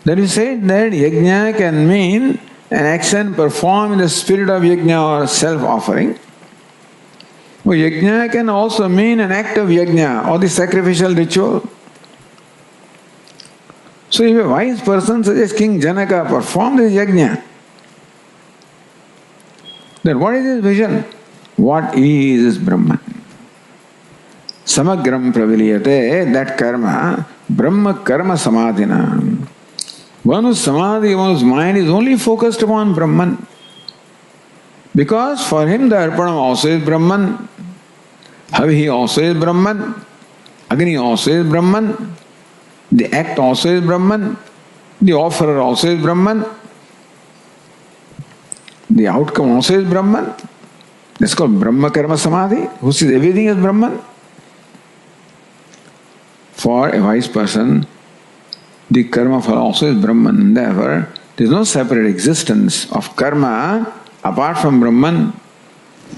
Then we said that yajna can mean an action performed in the spirit of yajna or self-offering. Well, yajna can also mean an act of yajna or the sacrificial ritual. So if a wise person such as King Janaka performed this yajna, then what is his vision? What is Brahman? Samagram praviliyate, that karma, Brahma karma samadhina. One whose samadhi, one whose mind is only focused upon Brahman. Because for him the arpanam also is Brahman, Havihi also is Brahman, Agni also is Brahman, the act also is Brahman, the offerer also is Brahman, the outcome also is Brahman. That's called Brahma Karma Samadhi, who sees everything as Brahman. For a wise person, the karma phala also is Brahman. Therefore, there is no separate existence of karma apart from Brahman.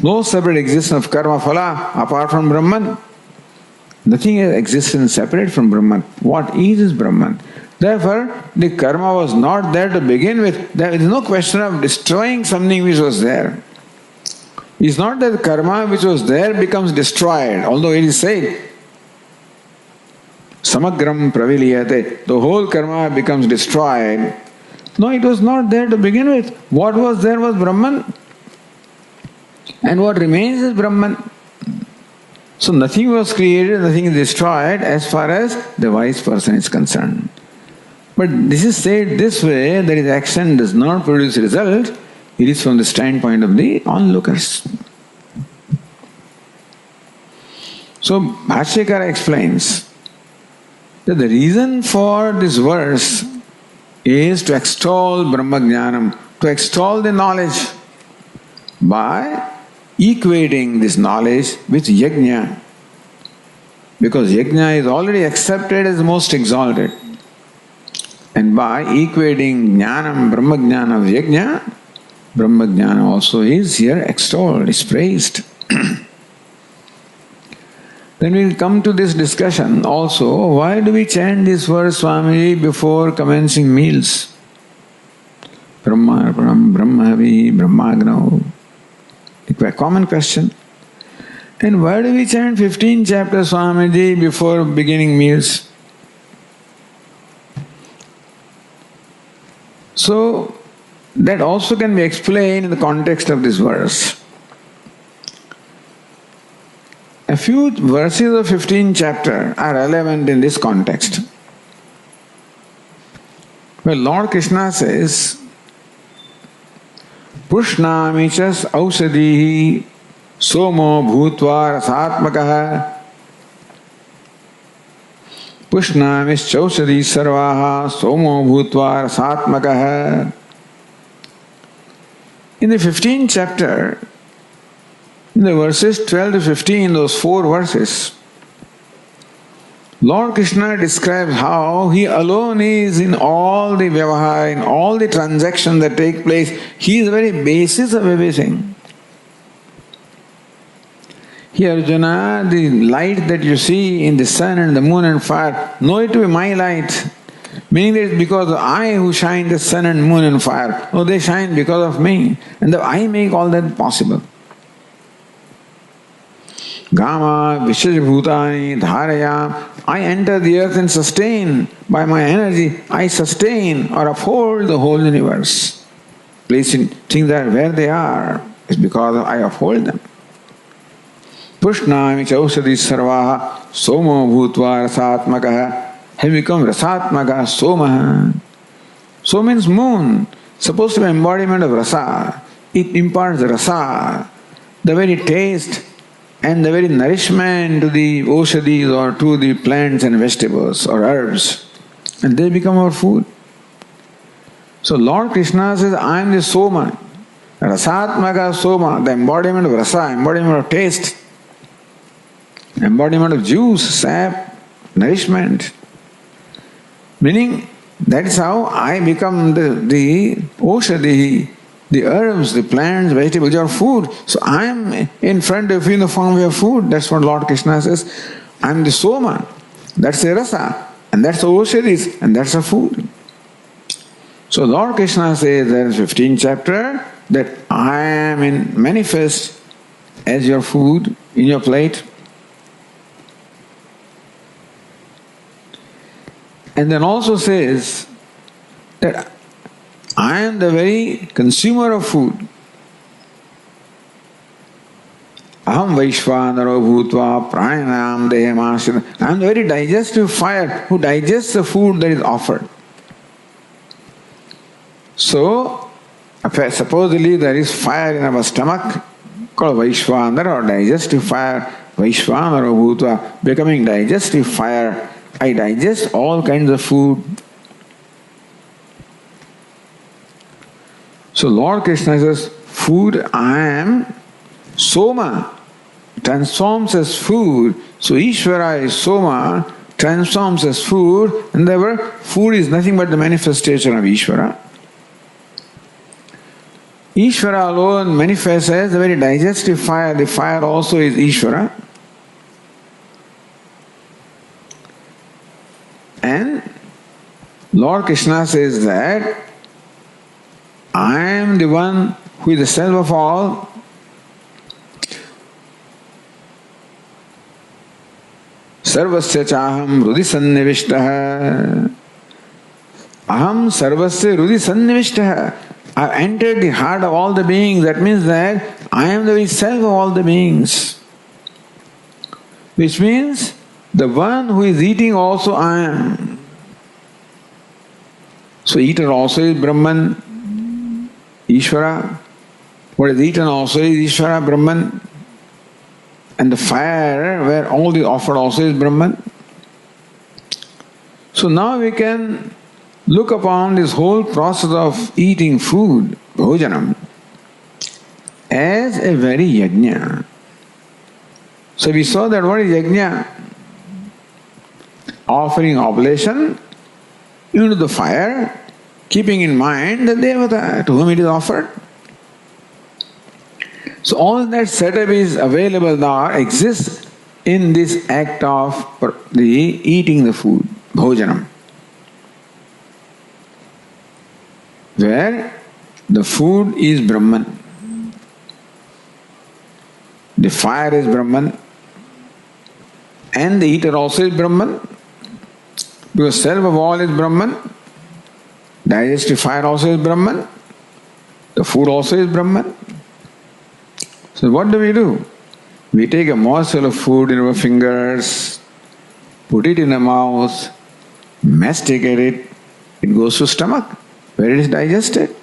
No separate existence of karma phala apart from Brahman. Nothing exists separate from Brahman. What is Brahman? Therefore, the karma was not there to begin with. There is no question of destroying something which was there. It's not that the karma which was there becomes destroyed, although it is said, Samagram praviliyate, the whole karma becomes destroyed. No, it was not there to begin with. What was there was Brahman. And what remains is Brahman. So nothing was created, nothing is destroyed as far as the wise person is concerned. But this is said this way, that his action does not produce result. It is from the standpoint of the onlookers. So Bhashyakara explains that the reason for this verse is to extol Brahma Jnanam, to extol the knowledge by equating this knowledge with yajna. Because yajna is already accepted as most exalted. And by equating jnanam, Brahma Jnana of yajna, Brahma Jnana also is here extolled, is praised. Then we will come to this discussion also, why do we chant this verse, Swami, before commencing meals? Brahma Arpanam, Brahmavi, Brahmagnau. A common question. And why do we chant 15 chapters, Swamiji, before beginning meals? So, that also can be explained in the context of this verse. A few verses of 15 chapter are relevant in this context. Well, Lord Krishna says, Pushnami chas ausadihi somo bhutva rasatmakaha Pushnami chausadi sarvaha somo bhutva rasatmakaha. In the 15th chapter, in the verses 12 to 15, those 4 verses, Lord Krishna describes how He alone is in all the vyavahara, in all the transactions that take place. He is the very basis of everything. Here, Arjuna, the light that you see in the sun and the moon and fire, know it to be my light. Meaning that it's because of I who shine the sun and moon and fire. No, they shine because of me. And I make all that possible. Gama Vishajabhutani Dharaya. I enter the earth and sustain. By my energy, I sustain or uphold the whole universe. Placing things that where they are is because I uphold them. Pushnami chausadi sarvaha somo bhutva rasatmakaha. Have become rasatmaka somaha. So means moon, supposed to be embodiment of rasa. It imparts rasa, the very taste and the very nourishment to the oshadis or to the plants and vegetables or herbs. And they become our food. So Lord Krishna says, I am the soma. Rasatmaka soma, the embodiment of rasa, embodiment of taste, embodiment of juice, sap, nourishment. Meaning, that is how I become the oshadi, the herbs, the plants, vegetables, your food. So I am in front of you in the form of your food. That's what Lord Krishna says. I am the soma. That's the rasa. And that's the oshadis. And that's the food. So Lord Krishna says there in 15th chapter that I am in manifest as your food in your plate. And then also says that I am the very consumer of food. Aham Vaishvanaro Bhutva Pranyanam Dehamashira. I am the very digestive fire who digests the food that is offered. So, supposedly there is fire in our stomach called Vaishvanara or digestive fire. Vaishvanara Bhutva, becoming digestive fire. I digest all kinds of food. So Lord Krishna says, food I am, Soma transforms as food. So Ishvara is Soma, transforms as food, and therefore food is nothing but the manifestation of Ishvara. Ishvara alone manifests as the very digestive fire. The fire also is Ishvara. And Lord Krishna says that I am the one who is the self of all. Sarvasya chaham rudi sannivishtaha. Aham sarvasya rudi sannivishtaha. I have entered the heart of all the beings. That means that I am the very self of all the beings. Which means the one who is eating also I am. So eater also is Brahman, Ishvara. What is eaten also is Ishvara, Brahman. And the fire where all is offered also is Brahman. So now we can look upon this whole process of eating food, bhojanam, as a very yajna. So we saw that what is yajna? Offering oblation into the fire, keeping in mind the devata to whom it is offered. So all that setup is available now, exists in this act of the eating the food, bhojanam, where the food is Brahman, the fire is Brahman, and the eater also is Brahman, because self of all is Brahman, digestive fire also is Brahman, the food also is Brahman. So what do? We take a morsel of food in our fingers, put it in the mouth, masticate it, it goes to stomach, where it is digested.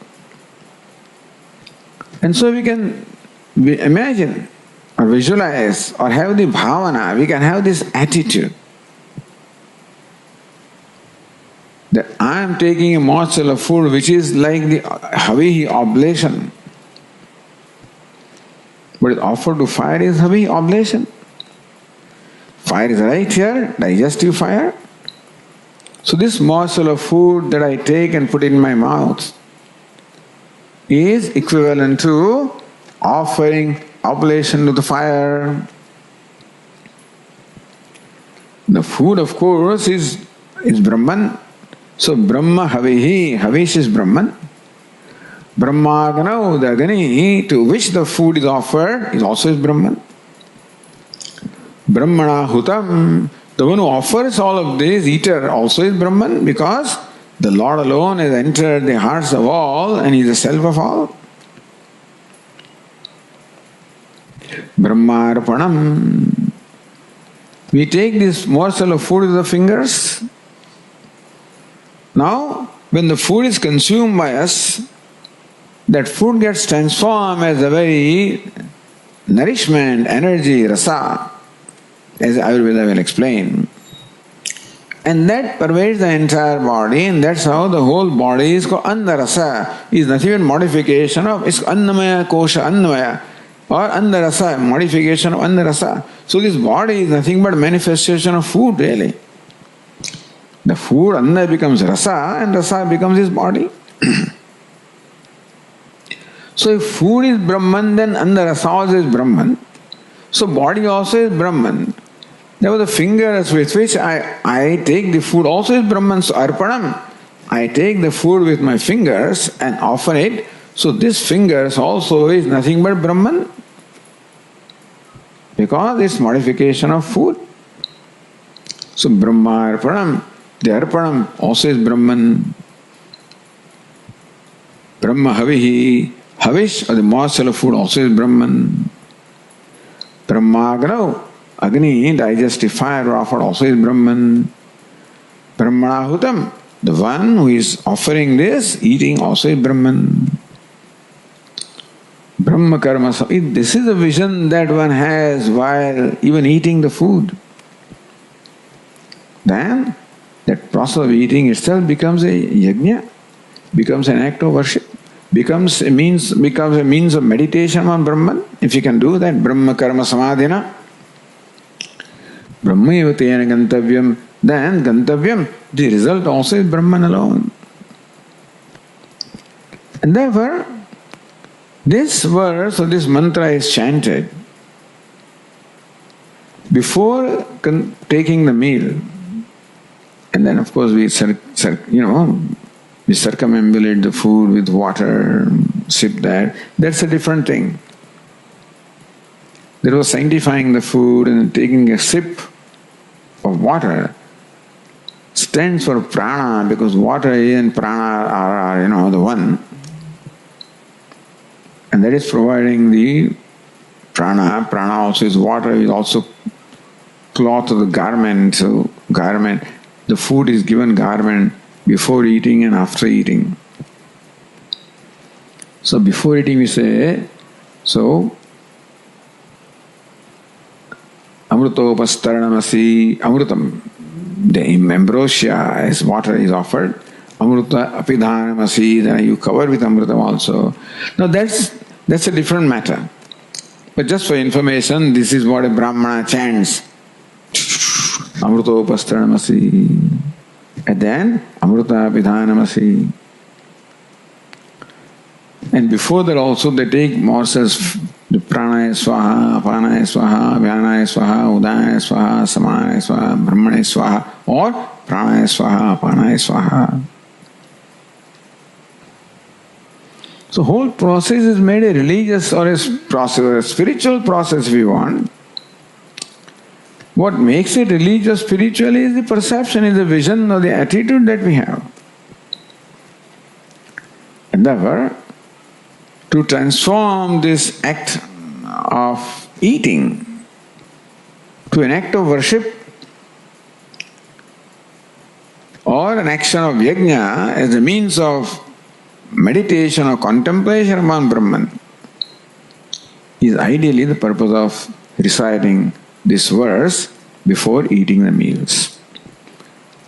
And so we can imagine or visualize or have the bhavana, we can have this attitude that I am taking a morsel of food which is like the Havihi oblation. What is offered to fire is Havihi oblation. Fire is right here, digestive fire. So this morsel of food that I take and put in my mouth is equivalent to offering oblation to the fire. The food, of course, is Brahman. So Brahma Havihi, Havish is Brahman. Brahmagana, the Agni to which the food is offered, is also Brahman. Brahmana Hutam, the one who offers all of this, eater, also is Brahman, because the Lord alone has entered the hearts of all and is the self of all. Brahmarpanam. We take this morsel of food with the fingers. Now, when the food is consumed by us, that food gets transformed as a very nourishment, energy, rasa, as Ayurveda will explain. And that pervades the entire body, and that's how the whole body is called Anna-rasa. Is nothing but modification of, it's Annamaya Kosha, Annamaya, or Anna-rasa, modification of Anna-rasa. So this body is nothing but manifestation of food really. The food, Anna becomes rasa, and rasa becomes his body. So if food is Brahman, then Anna rasa also is Brahman. So body also is Brahman. Therefore the fingers with which I take the food also is Brahman. So Arpanam, I take the food with my fingers and offer it, so this fingers also is nothing but Brahman. Because it's modification of food. So Brahma Arpanam, the Arpanam also is Brahman. Brahma Havihi, Havish or the morsel of food also is Brahman. Brahmagno, Agni, digestive fire offered also is Brahman. Brahmanahutam, the one who is offering this, eating also is Brahman. Brahma karma, this is the vision that one has while even eating the food. Then that process of eating itself becomes a yajna, becomes an act of worship, becomes a means of meditation on Brahman. If you can do that, Brahma karma samadhina, Brahma evatena gantavyam, then gantavyam, the result also is Brahman alone. And therefore, this verse or this mantra is chanted before taking the meal. And then of course we circumambulate the food with water, sip that. That's a different thing. There was sanctifying the food and taking a sip of water stands for prana, because water and prana are the one. And that is providing the prana. Prana also is water, is also cloth of the garment. So garment, the food is given garment before eating and after eating. So before eating we say, so amrutopastaranamasi, amrutam, the ambrosia as water is offered. Amruta apidhanamasi, then you cover with amrutam also. Now that's a different matter. But just for information, this is what a Brahmana chants. Amrutopastaranamasi. And then Amruta Vidhanamasi. And before that also they take morsels, the Pranaya Swaha, Apanaya Swaha, Vyanaya Swaha, Udaya Swaha, Samanaya Swaha, Brahmana Swaha, or Pranaya Swaha, Apanaya Swaha. So whole process is made a religious or a process, or a spiritual process if you want. What makes it religious, spiritual is the perception, is the vision or the attitude that we have. And therefore, to transform this act of eating to an act of worship or an action of yajna as a means of meditation or contemplation upon Brahman is ideally the purpose of reciting this verse before eating the meals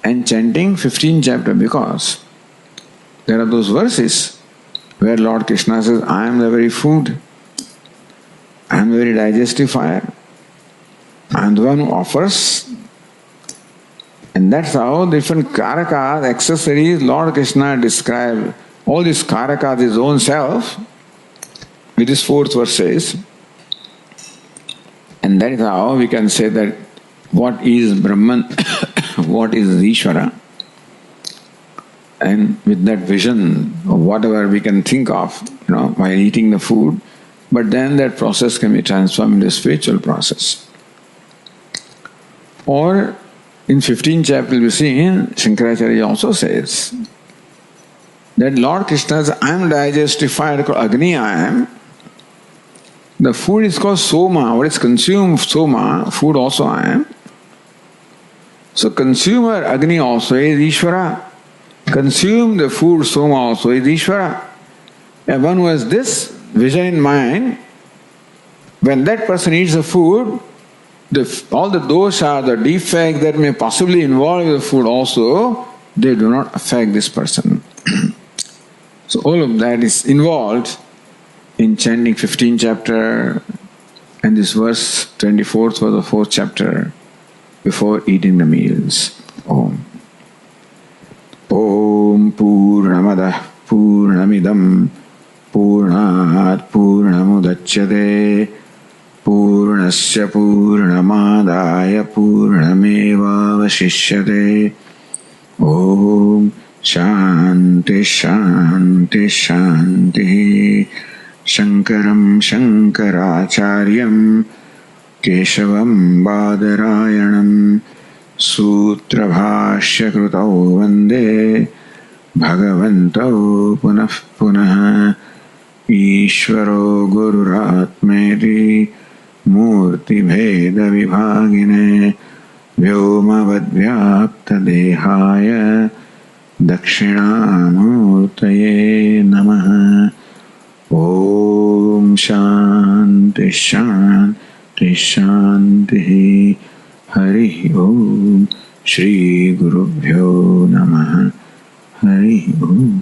and chanting 15th chapter, because there are those verses where Lord Krishna says, I am the very food, I am the very digestive fire, I am the one who offers. And that's how different karakas, accessories, Lord Krishna described all these karakas, his own self, with his 4th verse says. And that is how we can say that what is Brahman, what is Ishvara. And with that vision of whatever we can think of, while eating the food, but then that process can be transformed into a spiritual process. Or in 15th chapter we see, Shankaracharya also says that Lord Krishna's I am digestive fire called Agni I am. The food is called Soma, what is consumed Soma, food also I am. So consumer Agni also is Ishvara. Consume the food Soma also is Ishvara. And one who has this vision in mind, when that person eats the food, all the dosha, the defect that may possibly involve the food also, they do not affect this person. So all of that is involved in chanting 15th chapter and this verse 24th for the 4th chapter before eating the meals. Om. Om Purnamadah Purnamidam Purnat Purnamudachyate Purnasya Purnamadaya Purnameva Vashishyate. Om शांति शांति शांति। शंकरं शंकराचार्यं केशवं बादरायणं सूत्रभाष्यकृतौ वन्दे भगवन्तौ पुनः पुनः। ईश्वरो गुरुरात्मेति मूर्तिभेदविभागिने व्योमवद्व्याप्तदेहाय दक्षिणामूर्तये नमः। ओम शांति शांति शांति। हरि ओम। श्री गुरुभ्यो नमः। हरि ओम।